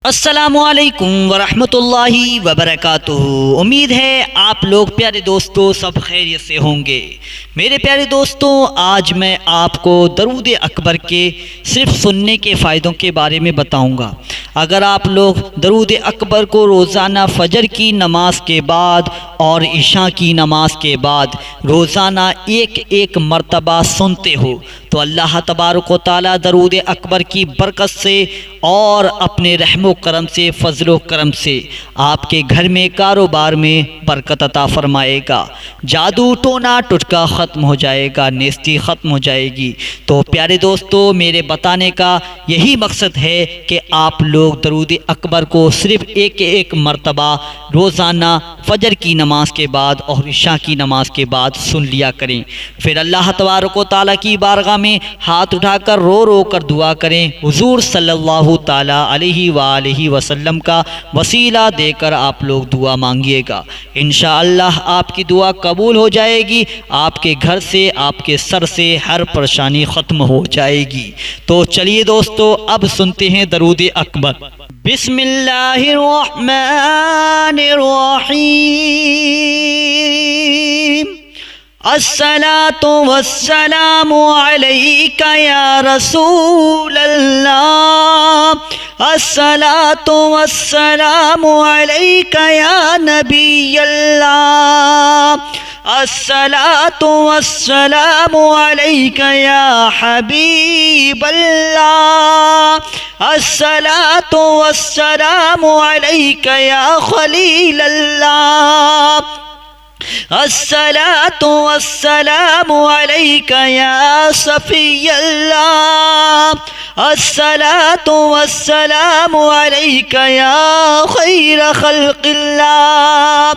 अस्सलामुअलैकुम वरहमतुल्लाहि वबरकातुहू। उम्मीद है आप लोग प्यारे दोस्तों सब खैरियत से होंगे। मेरे प्यारे दोस्तों, आज मैं आपको दरूद अकबर के सिर्फ सुनने के फ़ायदों के बारे में बताऊंगा। अगर आप लोग दरूद अकबर को रोज़ाना फ़जर की नमाज के बाद और इशा की नमाज के बाद रोज़ाना एक एक मरतबा सुनते हो तो अल्लाह तबारक व तआला दरूद अकबर की बरकत से और अपने रहमो करम से, फ़ज़लो करम से आपके घर में कारोबार में बरकत अता फ़रमाएगा। जादू टोना टुटका ख़त्म हो जाएगा, नेस्ती ख़त्म हो जाएगी। तो प्यारे दोस्तों, मेरे बताने का यही मकसद है कि आप लोग दरूद अकबर को सिर्फ़ एक एक मरतबा रोज़ाना फ़जर की नमाज के बाद और इशा की नमाज के बाद सुन लिया करें। फिर अल्लाह तबारक व तआला की बारगाह में हाथ उठाकर रो रो कर दुआ करें। हुज़ूर सल्लल्लाहु ताला अलैहि वसल्लम का वसीला देकर आप लोग दुआ मांगिएगा। इंशाअल्लाह आपकी दुआ कबूल हो जाएगी। आपके घर से, आपके सर से हर परेशानी ख़त्म हो जाएगी। तो चलिए दोस्तों, अब सुनते हैं दरूद अकबर। बिस्मिल्लाहिर्रहमानिर्रहीम। अस्सलातु वस्सलामु अलैका या रसूल अल्लाह। अस्सलातु वस्सलामु अलैका या नबी अल्लाह। अस्सलातु वस्सलामु अलैका या हबीब अल्लाह। अस्सलातु वस्सलामु अलैका या खलील अल्लाह। अस्सलातु वस्सलामु अलैका या सफ़ी अल्लाह। अस्सलातु वस्सलामु अलैका या खैर खल्क़िल्लाह।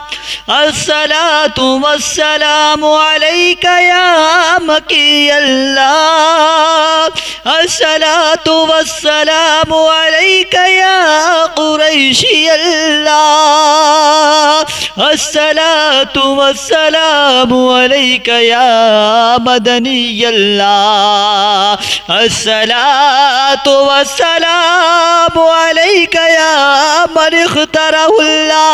अस्सलातु वस्सलामु अलैका या मकी अल्लाह। अस्सलातु वस्सलामु अलैका या कुरैशी अल्लाह। अस्सलातु वस्सलामु अलैका या मदनी अल्लाह। अस्सलातु वस्सलामु अलैका या मन इख्तरहुल्लाह।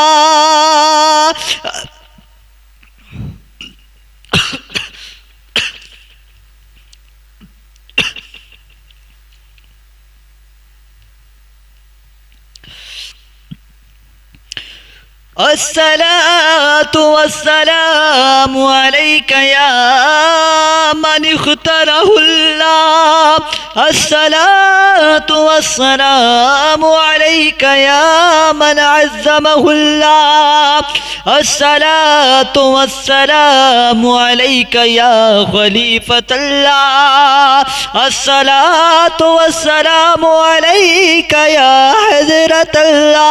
अस्सलातु वस्सलामु अलैका या मन इख्तरहुल्लाह। अस्सलातु वस्सलामु अलैका या मन अज़्ज़महुल्लाह। अस्सलातु वस्सलामु अलैका या खलीफतल्लाह। अस्सलातु वस्सलामु अलैका या हज़रतल्लाह।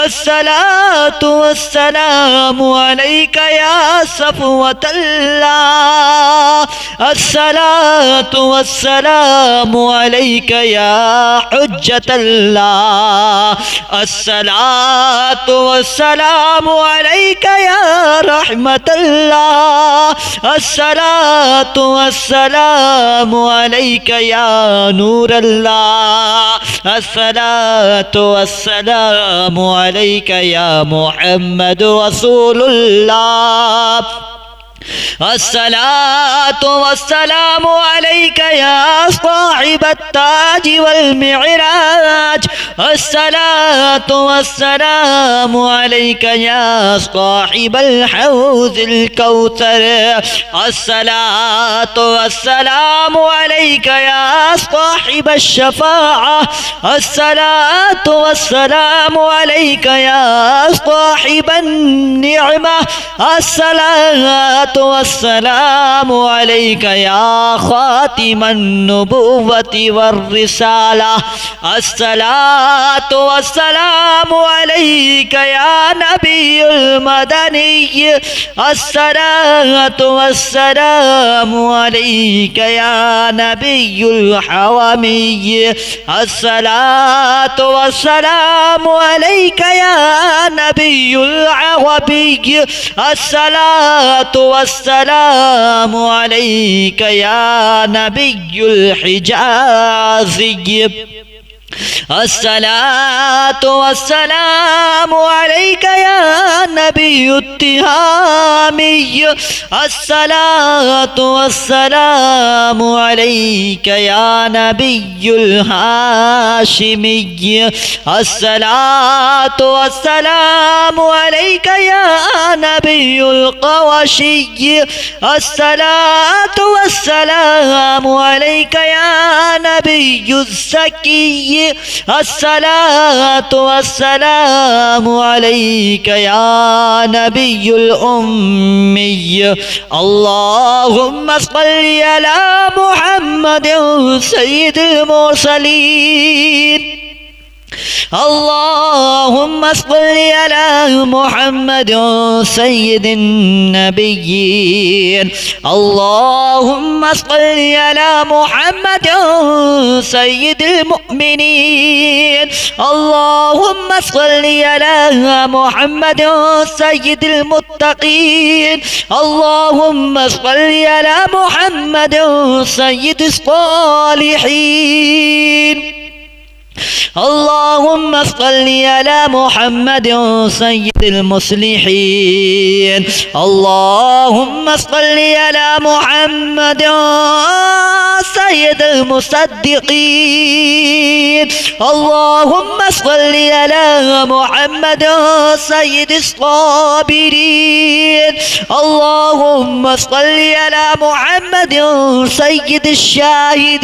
अस्सलातु वस्सलामु अलैका या सफ़वतल्लाह। अस्सलातु वस्सलामु अलैका या हुज्जतल्लाह। अस्सलातु वस्सलामु अलैका या रहमतल्लाह। अस्सलातु वस्सलामु अलैका या नूरल्लाह। अस्सलातु वस्सलामु अलैका या मुहम्मद रसूलुल्लाह। अस्सलातु वस्सलामु अलैका या साहिबत ताज वल मिअराज। अस्सलातु वस्सलामु अलैका या साहिबल हौज़िल कौसर। अस्सलातु वस्सलामु अलैका या साहिबश शफ़ाअह। अस्सलातु वस्सलामु अलैका या साहिबन निअमा। अस्सलातु वस्सलामु अलैका या खातिमन नबुव्वति वर्रिसाला। अस्सलातु वस्सलामु अलैका या नबियुल मदनी। अस्सलातु वस्सलामु अलैका या नबियुल हवामी। अस्सलातु वस्सलामु अलैका या नबियुल अरबी। अस्सलातु वस्सलामु अलैका या नबियुल हिजाज़ी। الصلاة والسلام عليك يا نبي التهامي الصلاة والسلام عليك يا نبي الهاشمي الصلاة والسلام عليك يا نبي القوشي الصلاة والسلام عليك يا نبي الزكي الصلاة والسلام عليك يا نبي الأمي اللهم صل على محمد سيد المرسلين اللهم صل على محمد سيد النبيين اللهم صل على محمد سيد المؤمنين اللهم صل على محمد سيد المتقين اللهم صل على محمد سيد الصالحين اللهم صل على محمد سيد المصلحين اللهم صل على محمد سيد المصدقين اللهم صل على محمد سيد الصابرين اللهم صل على محمد سيد الشاهدين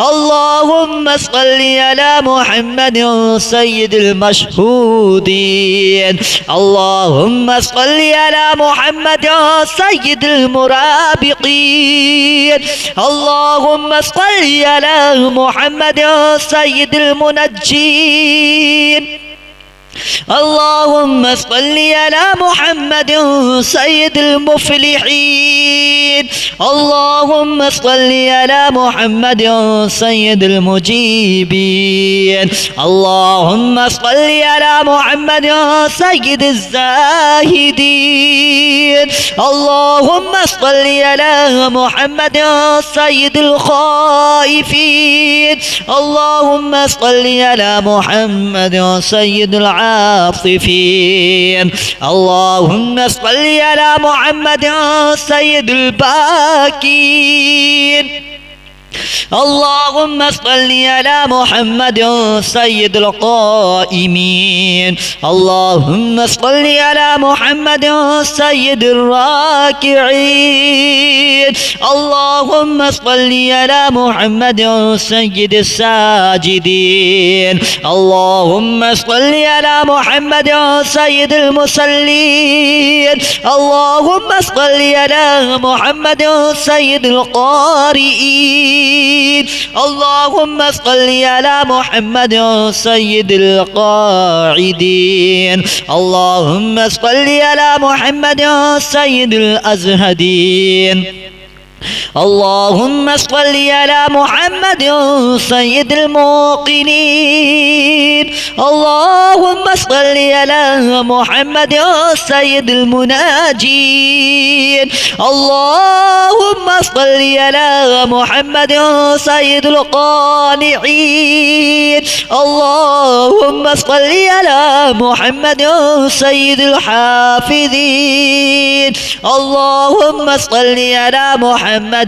اللهم صل على محمد سيد المشهودين اللهم صل على محمد سيد المرابقين اللهم صل على محمد سيد المنجين اللهم صل على محمد سيد المفلحين اللهم صل على محمد سيد المجيبين اللهم صل على محمد سيد الزاهدين اللهم صل على محمد سيد الخائفين اللهم صل على محمد سيد العاطفين اللهم صل على محمد سيد الباكين اللهم صل على محمد سيد القائمين اللهم صل على محمد سيد الراكعين اللهم صل على محمد سيد الساجدين اللهم صل على محمد سيد المصلين اللهم صل على محمد سيد القارئين اللهم صل على محمد سيد القاعدين اللهم صل على محمد سيد الأزهدين اللهم صل على محمد سيد الموقنين اللهم صل على محمد سيد المناجين اللهم صل على محمد سيد القانعين اللهم صل على محمد سيد الحافظين اللهم صل على محمد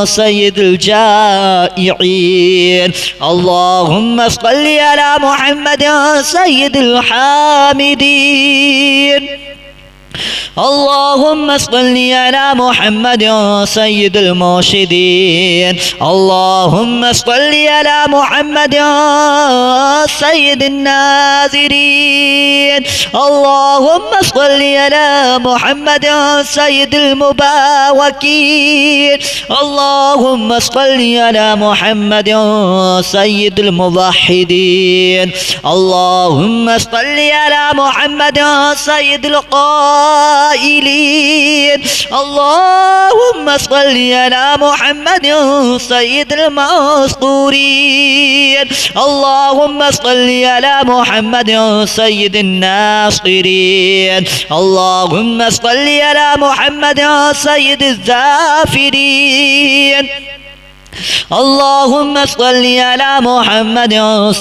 سيد الجائعين اللهم صل على محمد سيد الحامدين اللهم صل على محمد سيد المرشدين اللهم صل على محمد سيد الناذرين اللهم صل على محمد سيد المباوكين اللهم صل على محمد سيد الموحدين اللهم صل على محمد سيد القائلين اللهم صل على محمد سيد المسطورين اللهم صل على محمد سيد الناصرين اللهم صل على محمد سيد الزافرين اللهم صل على محمد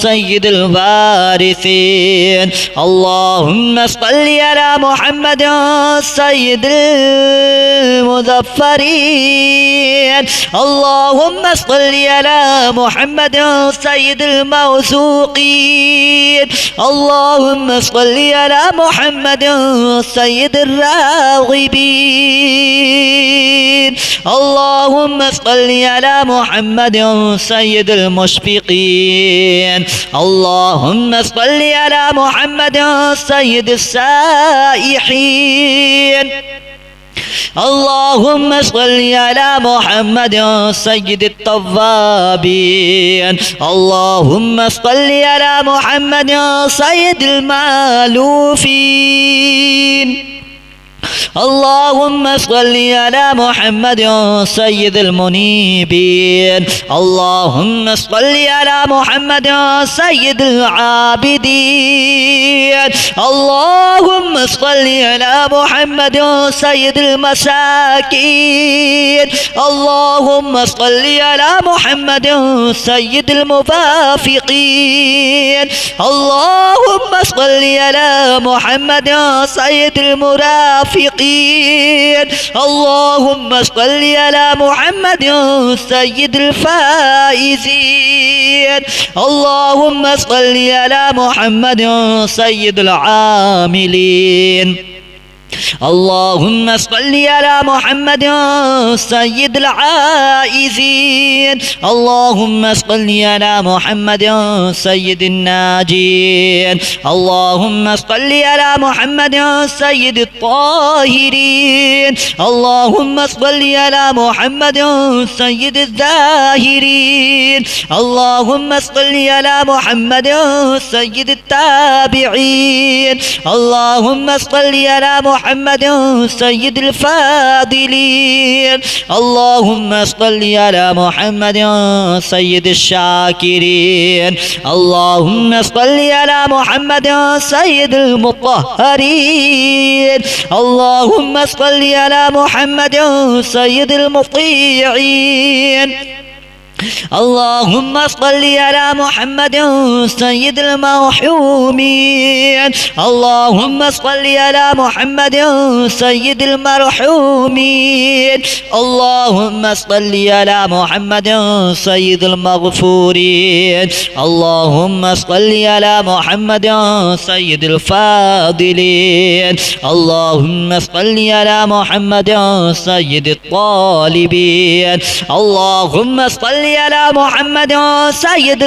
سيد الوارثين. اللهم صل على محمد سيد المظفرين. اللهم صل على محمد سيد الموثوقين. اللهم صل على محمد سيد الراغبين. اللهم صل على محمد سيد المشفقين. اللهم صل على محمد سيد السائحين. اللهم صل على محمد سيد التوابين. اللهم صل على محمد سيد المالوفين. اللهم صل على محمد سيد المنيبين. اللهم صل على محمد سيد العابدين. اللهم صل على محمد سيد المساكين. اللهم صل على محمد سيد الموافقين. اللهم صل على محمد سيد المرافقين. اللهم صل على محمد سيد الفائزين. اللهم صل على محمد سيد العاملين. اللهم صل على محمد سيد العائزين. اللهم صل على محمد سيد الناجين. اللهم صل على محمد سيد الطاهرين. اللهم صل على محمد سيد الزاهرين. اللهم صل على محمد سيد التابعين. اللهم صل على محمد سيد الفاضلين. اللهم صل على محمد سيد الشاكرين. اللهم صل على محمد سيد المطهرين. اللهم صل على محمد سيد المطيعين. اللهم صل على محمد سيد المرحومين. اللهم صل على محمد سيد المرحومين. اللهم صل على محمد سيد المغفورين. اللهم صل على محمد سيد الفاضلين. اللهم صل على محمد سيد الطالبين. اللهم صل على محمد سيد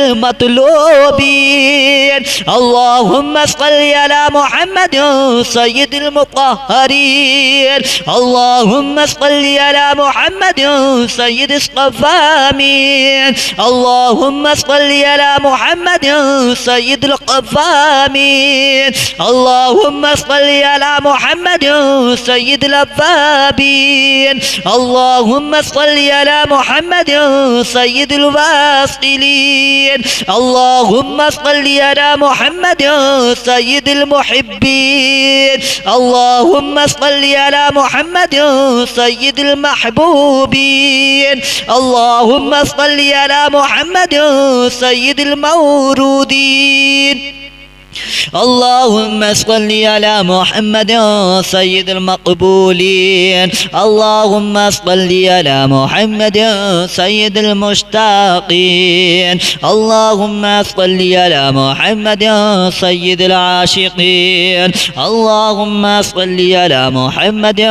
المطلوبين. اللهم صل على محمد سيد المطهرين. اللهم صل على محمد سيد الصفامين. اللهم صل على محمد سيد القفامين. اللهم صل على محمد سيد الأبابين. اللهم صل على محمد سيد الواصلين. اللهم صل على محمد سيد المحبين. اللهم صل على محمد سيد المحبوبين. اللهم صل على محمد سيد المورودين. اللهم صل على محمد سيد المقبولين. اللهم صل على محمد سيد المشتاقين. اللهم صل على محمد سيد العاشقين. اللهم صل على محمد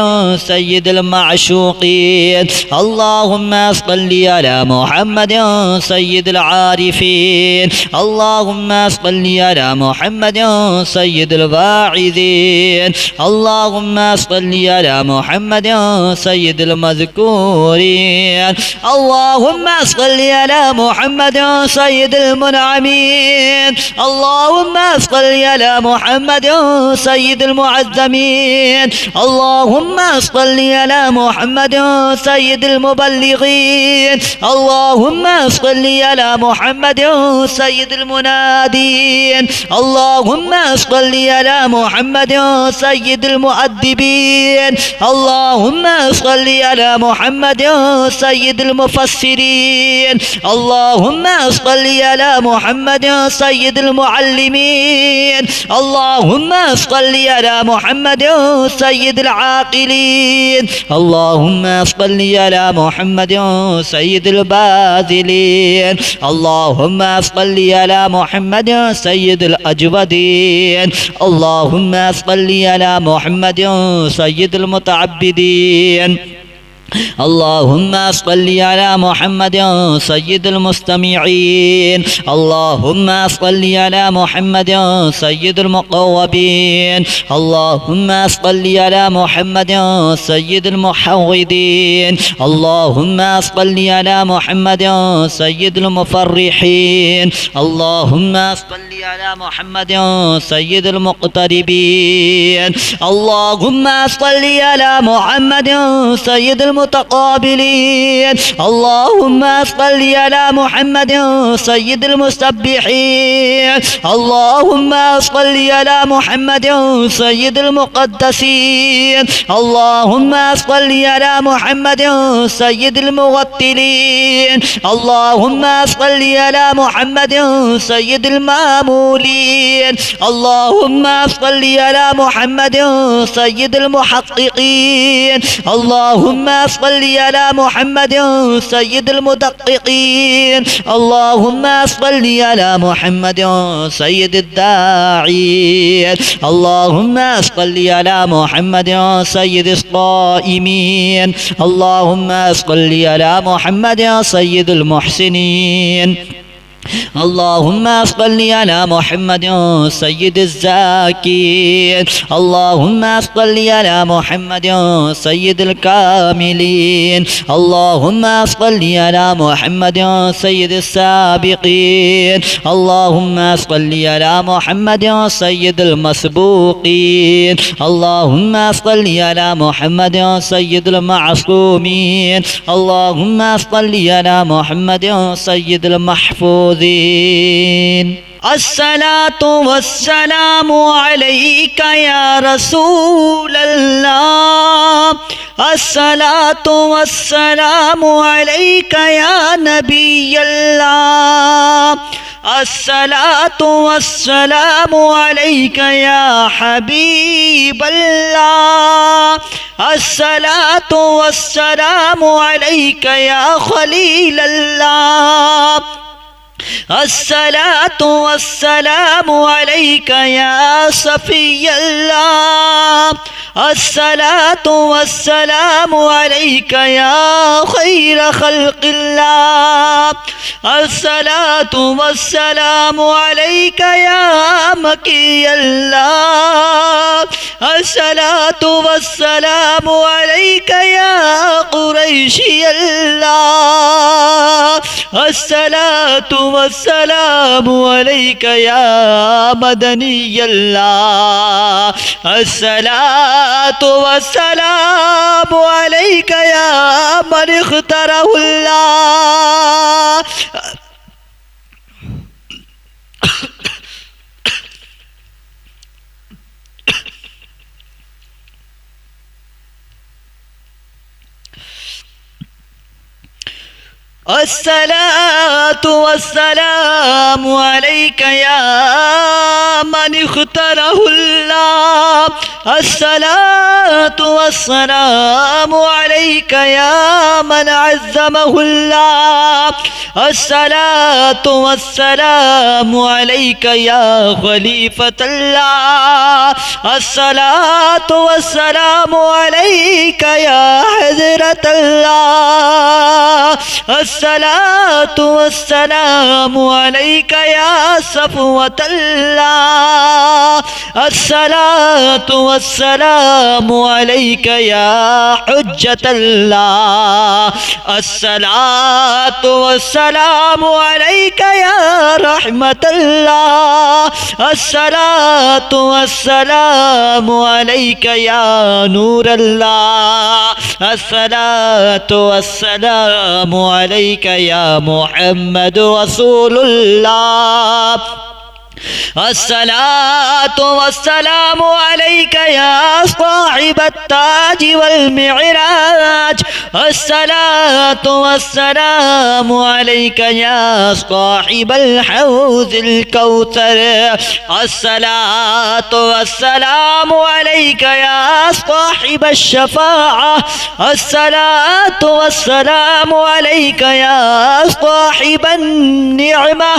سيد المعشوقين. اللهم صل على محمد سيد العارفين. اللهم صل على محمد سيد الواعظين. اللهم صل على محمد سيد المذكورين. اللهم صل على محمد سيد المنعمين. اللهم صل على محمد سيد المعظمين. اللهم صل على محمد سيد المبلغين. اللهم صل على محمد سيد المنادين. اللهم اللهم صل على محمد سيد المؤدبين اللهم صل على محمد سيد المفسرين اللهم صل على محمد سيد المعلمين اللهم صل على محمد سيد العاقلين اللهم صل على محمد سيد الباذلين اللهم صل على محمد سيد الأجودين اللهم صل على محمد سيد المتعبدين اللهم صل على محمد سيد المستمعين اللهم صل على محمد سيد المقوبين اللهم صل على محمد سيد المحوذين اللهم صل على محمد سيد المفرحين اللهم صل على محمد سيد المقتربين اللهم صل على محمد سيد المتقابلين اللهم صل على محمد سيد المسبحين اللهم صل على محمد سيد المقدسين اللهم صل على محمد سيد المغتلين اللهم صل على محمد سيد المامولين اللهم صل على محمد سيد المحققين اللهم صل على محمد سيد المدققين اللهم صل على محمد سيد الداعين اللهم صل على محمد سيد الصائمين اللهم صل على محمد سيد المحسنين اللهم صل على محمد سيد الزاكين اللهم صل على محمد سيد الكاملين اللهم صل على محمد سيد السابقين اللهم صل على محمد سيد المسبوقين اللهم صل على محمد سيد المعصومين اللهم صل على محمد سيد المحفوظ الصلاة والسلام عليك يا رسول الله الصلاة والسلام عليك يا نبي الله الصلاة والسلام عليك يا حبيب الله الصلاة والسلام عليك يا خليل الله الصلاة والسلام عليك يا صفي الله الصلاة والسلام عليك يا خير خلق الله الصلاة والسلام عليك يا مكي الله الصلاة والسلام عليك يا قريشي الله الصلاة والسلام عليك يا مدني الله الصلاة والسلام عليك يا من اختاره الله الصلاة والسلام عليك يا من اختاره الله الصلاة والسلام عليك يا من عزمه الله الصلاة والسلام عليك يا خليفة الله الصلاة والسلام عليك يا حضرة الله الصلاة والسلام عليك يا صفوة الله الصلاة والسلام عليك يا حجة الله الصلاة والسلام عليك يا رحمة الله الصلاة والسلام عليك يا نور الله الصلاة والسلام عليك يا محمد رسول الله الصلاة والسلام عليك يا صاحب التاج والمعراج. الصلاة والسلام عليك يا صاحب الحوض الكوثر. الصلاة والسلام عليك يا صاحب الشفاعة. الصلاة والسلام عليك يا صاحب النعمة.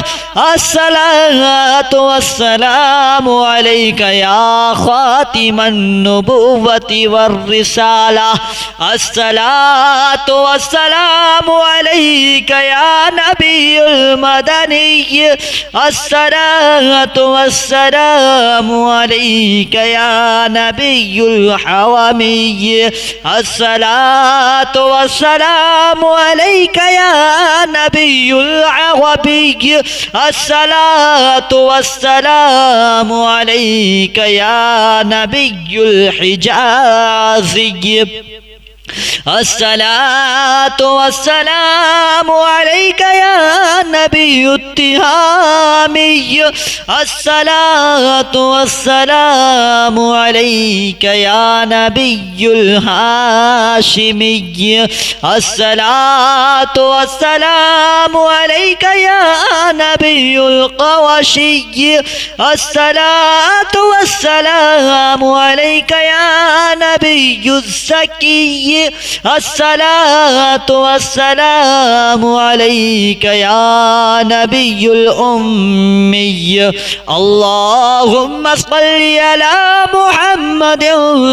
الصلاة والسلام عليك يا خاتم النبوة والرسالة. الصلاة والسلام عليك يا نبي المدني. الصلاة والسلام عليك يا نبي الحوامي. الصلاة والسلام عليك يا نبي العربي. الصلاة والسلام عليك يا نبي الحجازي. الصلاة والسلام عليك يا نبي التهامي. الصلاة والسلام عليك يا نبي الهاشمي. الصلاة والسلام عليك يا نبي القوشي. الصلاة والسلام عليك يا نبي الزكي. الصلاة والسلام عليك يا نبي الأمي. اللهم صل على محمد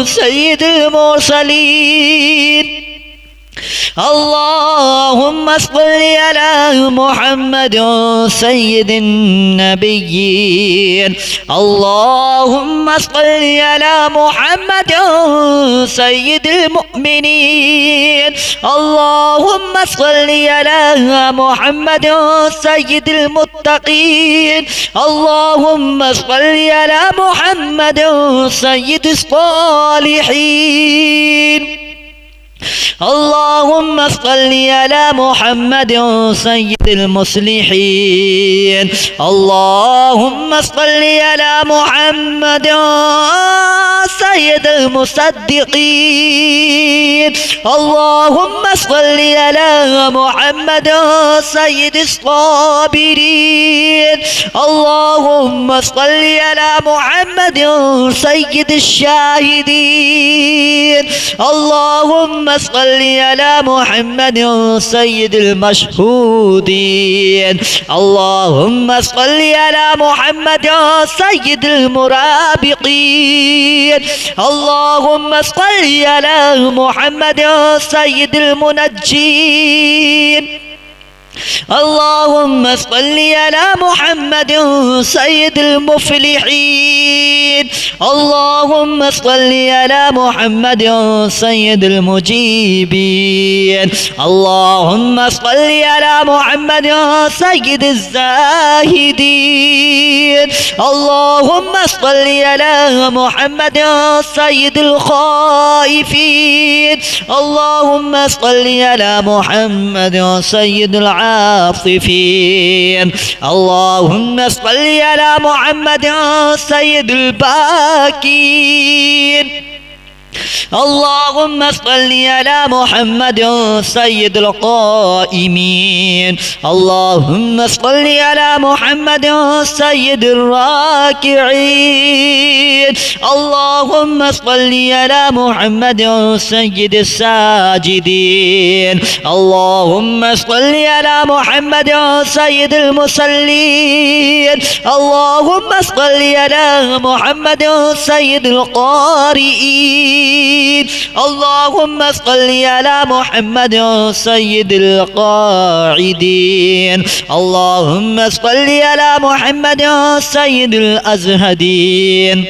سيد المرسلين. اللهم صل على محمد سيد النبيين. اللهم صل على محمد سيد المؤمنين. اللهم صل على محمد سيد المتقين. اللهم صل على محمد سيد الصالحين. اللهم صل على محمد سيد المصلحين. اللهم صل على محمد سيد المصدقين. اللهم صل على محمد سيد الصابرين. اللهم صل على محمد سيد الشاهدين. اللهم صل على محمد سيد المشهودين. اللهم صل على محمد سيد المرابقين. اللهم صل على محمد سيد المنجين. اللهم صل على محمد سيد المفلحين. اللهم صل على محمد سيد المجيبين. اللهم صل على محمد سيد الزاهدين. اللهم صل على محمد سيد الخائفين. اللهم صل على محمد سيد العاطفين. اللهم صل على محمد سيد الباكين. اللهم صل على محمد سيد القائمين. اللهم صل على محمد سيد الراكعين. اللهم صل على محمد سيد الساجدين. اللهم صل على محمد سيد المصلين. اللهم صل على محمد سيد القارئين. اللهم صل على محمد سيد القاعدين. اللهم صل على محمد سيد الأزهدين.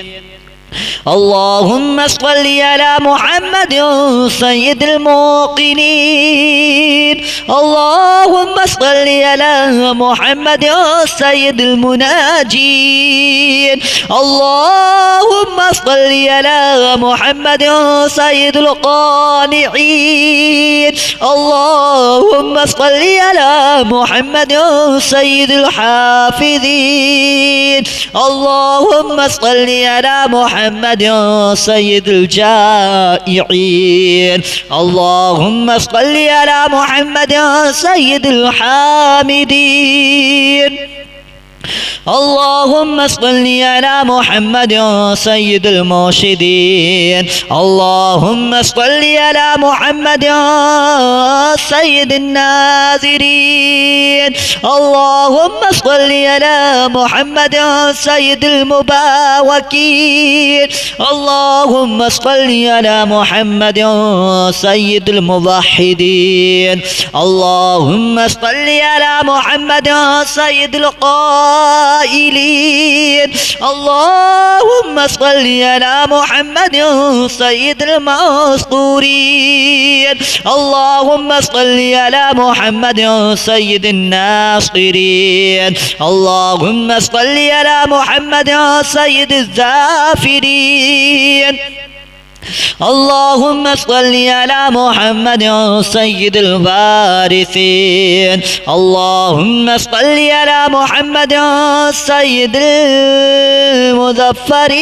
اللهم صل على محمد سيد الموقنين. اللهم صل على محمد سيد المناجين. اللهم صل على محمد سيد القانعين. اللهم صل على محمد سيد الحافظين. اللهم صل على محمد سيد الجائعين. اللهم صل على محمد سيد الحامدين. اللهم صل على محمد سيد المرشدين. اللهم صل على محمد سيد الناذرين. اللهم صل على محمد سيد المباركين. اللهم صل على محمد سيد الموحدين. اللهم صل على محمد سيد القائلين. اللهم صل على محمد سيد المسطورين. اللهم صل على محمد سيد الناصرين. اللهم صل على محمد سيد الزافرين. اللهم صل على محمد سيد الوارثين. اللهم صل على محمد سيد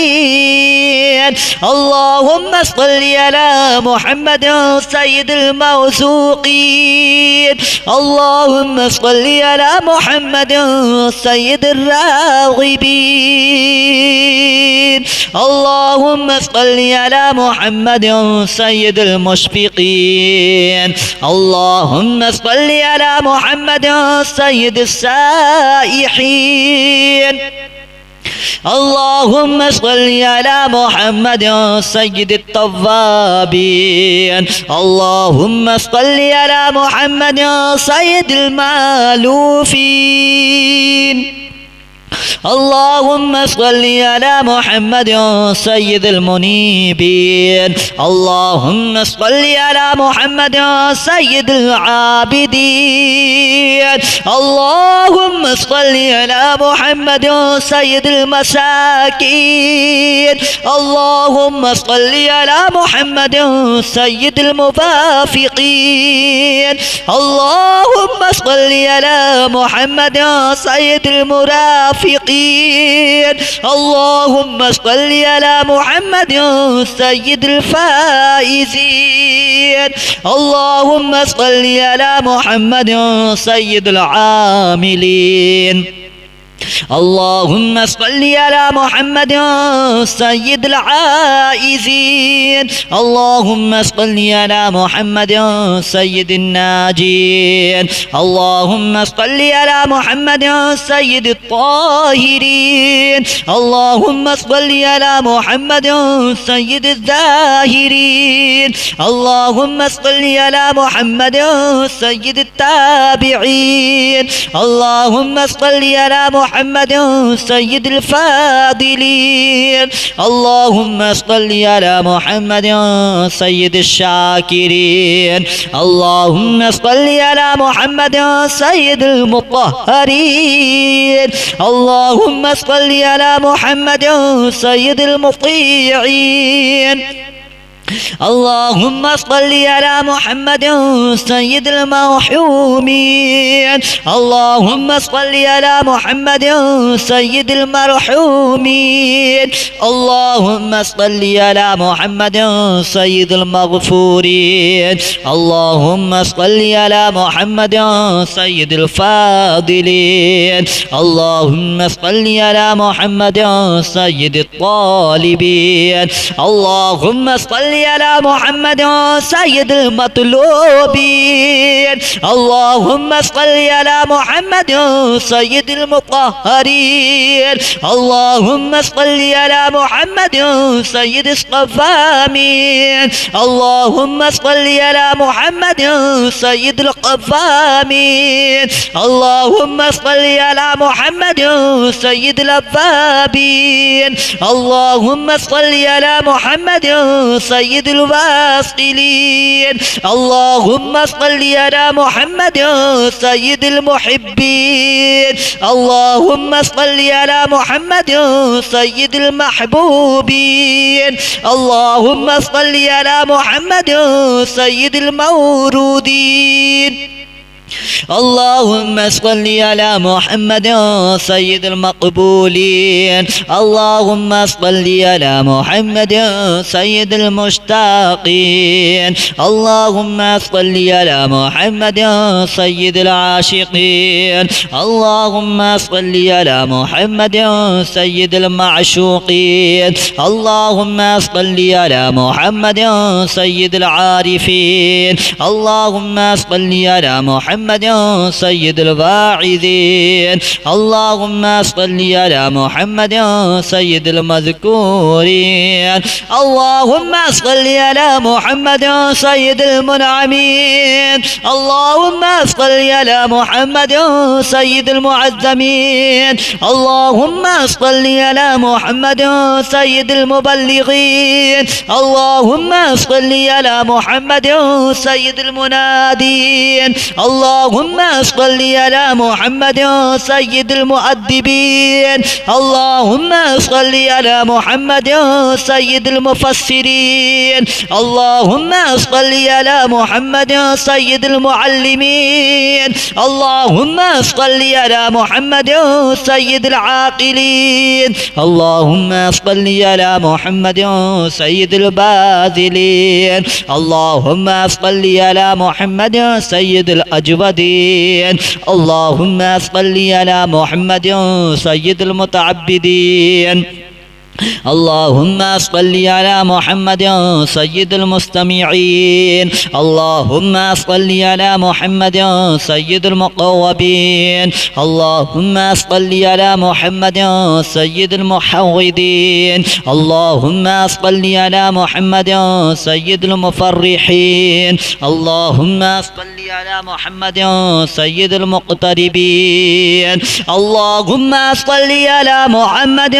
المظفرين. اللهم صل على محمد سيد الموثوقين. اللهم صل على محمد سيد الراغبين. اللهم صل على محمد سيد المشفقين. اللهم صل على محمد سيد السائحين. اللهم صل على محمد سيد التوابين. اللهم صل على محمد سيد المالوفين. اللهم صل على محمد سيد المنيبين. اللهم صل على محمد سيد العابدين. اللهم صل على محمد سيد المساكين. اللهم صل على محمد سيد الموافقين. اللهم صل على محمد سيد المرافقين. اللهم صل على محمد سيد الفائزين. اللهم صل على محمد سيد العاملين. اللهم صل على محمد سيد العائزين. اللهم صل على محمد سيد الناجين. اللهم صل على محمد سيد الطاهرين. اللهم صل على محمد سيد الزاهرين. اللهم صل على محمد سيد التابعين. اللهم صل على محمد سيد الفاضلين. اللهم صل على محمد سيد الشاكرين. اللهم صل على محمد سيد المطهرين. اللهم صل على محمد سيد المطيعين. اللهم صل على محمد سيد المرحومين. اللهم صل على محمد سيد المرحومين. اللهم صل على محمد سيد المغفورين. اللهم صل على محمد سيد الفاضلين. اللهم صل على محمد سيد الطالبين. اللهم صل على محمد سيد المطلوبين اللهم صل على محمد سيد المطهرين اللهم صل على محمد سيد الصفامين اللهم صل على محمد سيد القفامين اللهم صل على محمد سيد الأبابين اللهم صل على محمد سيد الواصلين اللهم صل على محمد سيد المحبين اللهم صل على محمد سيد المحبوبين اللهم صل على محمد سيد المورودين اللهم صل على محمد سيد المقبولين اللهم صل على محمد سيد المشتاقين اللهم صل على محمد سيد العاشقين اللهم صل على محمد سيد المعشوقين اللهم صل على محمد سيد العارفين اللهم صل على محمد سيد الواعظين اللهم صل على محمد سيد المذكورين اللهم صل على محمد سيد المنعمين اللهم صل على محمد سيد المعزمين اللهم صل على محمد سيد المبلغين اللهم صل على محمد سيد المنادين اللهم صل على محمد سيد المؤدبين اللهم صل على محمد سيد المفسرين اللهم صل على محمد سيد المعلمين اللهم صل على محمد سيد العاقلين اللهم صل على محمد سيد الباذلين اللهم صل على محمد سيد الأجودين اللهم صل على محمد سيد المتعبدين اللهم صل على محمد سيد المستمعين اللهم صل على محمد سيد المقوبين اللهم صل على محمد سيد المحوذين اللهم صل على محمد سيد المفرحين اللهم صل على محمد سيد المقتربين اللهم صل على محمد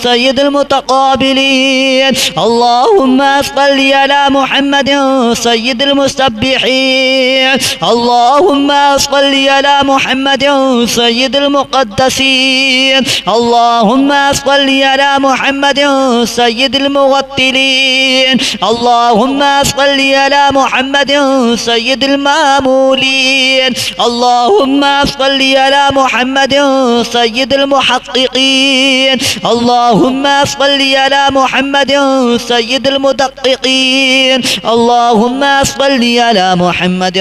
سيد المتقابلين اللهم صل على محمد سيد المسبحين اللهم صل على محمد سيد المقدسين اللهم صل على محمد سيد المغتلين اللهم صل على محمد سيد المامولين اللهم صل على محمد سيد المحققين اللهم صل على محمد سيد المدققين اللهم صل على محمد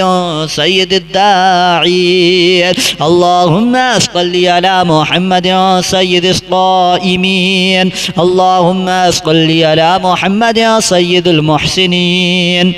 سيد الداعين اللهم صل على محمد سيد الصائمين اللهم صل على محمد سيد المحسنين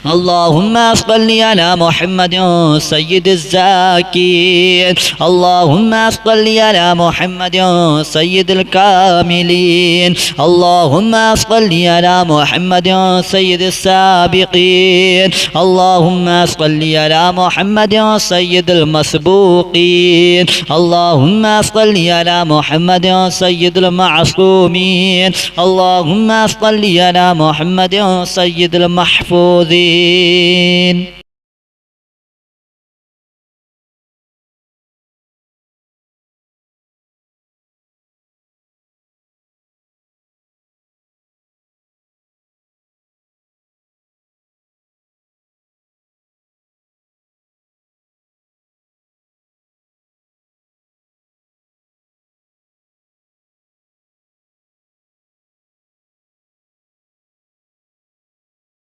اللهم صل على محمد سيد الزاكين اللهم صل على محمد سيد الكاملين اللهم صل على محمد سيد السابقين اللهم صل على محمد سيد المسبوقين اللهم صل على محمد سيد المعصومين اللهم صل على محمد سيد المحفوظين